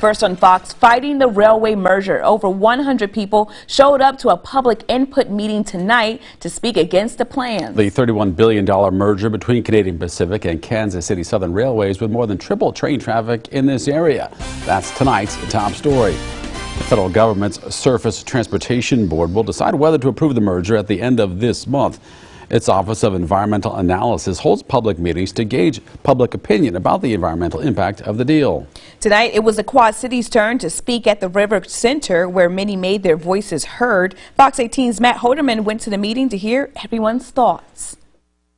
First on Fox, fighting the railway merger. Over 100 people showed up to a public input meeting tonight to speak against the plan. The $31 billion merger between Canadian Pacific and Kansas City Southern Railways would more than triple train traffic in this area. That's tonight's top story. The federal government's Surface Transportation Board will decide whether to approve the merger at the end of this month. Its Office of Environmental Analysis holds public meetings to gauge public opinion about the environmental impact of the deal. Tonight, it was the Quad Cities' turn to speak at the River Center, where many made their voices heard. Fox 18's Matt Holderman went to the meeting to hear everyone's thoughts.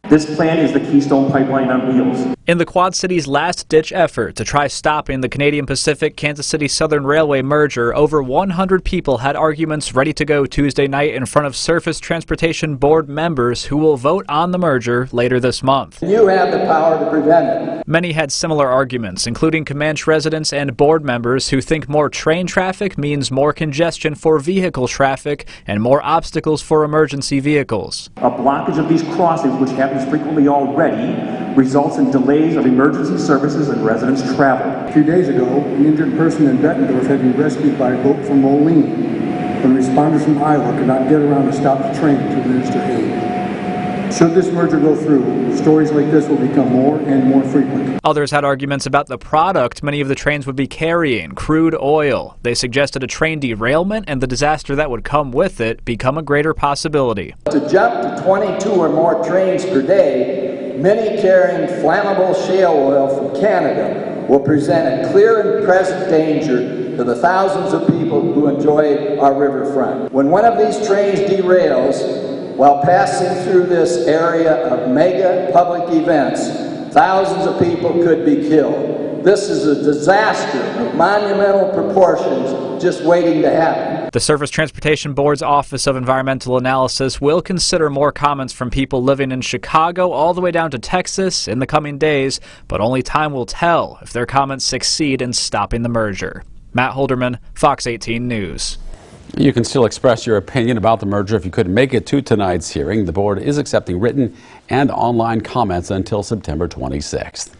This plan is the Keystone Pipeline on wheels. In the Quad Cities' last-ditch effort to try stopping the Canadian Pacific Kansas City Southern Railway merger, over 100 people had arguments ready to go Tuesday night in front of Surface Transportation Board members who will vote on the merger later this month. You have the power to prevent it. Many had similar arguments, including Comanche residents and board members who think more train traffic means more congestion for vehicle traffic and more obstacles for emergency vehicles. A blockage of these crossings, which happens frequently already, results in delays of emergency services and residents' travel. A few days ago, an injured person in Bettendorf had been rescued by a boat from Moline when responders from Iowa could not get around to stop the train to administer aid. Should this merger go through, stories like this will become more and more frequent. Others had arguments about the product many of the trains would be carrying, crude oil. They suggested a train derailment and the disaster that would come with it become a greater possibility. To jump to 22 or more trains per day, many carrying flammable shale oil from Canada, will present a clear and present danger to the thousands of people who enjoy our riverfront. When one of these trains derails while passing through this area of mega public events, thousands of people could be killed. This is a disaster of monumental proportions just waiting to happen. The Surface Transportation Board's Office of Environmental Analysis will consider more comments from people living in Chicago all the way down to Texas in the coming days, but only time will tell if their comments succeed in stopping the merger. Matt Holderman, Fox 18 News. You can still express your opinion about the merger if you couldn't make it to tonight's hearing. The board is accepting written and online comments until September 26th.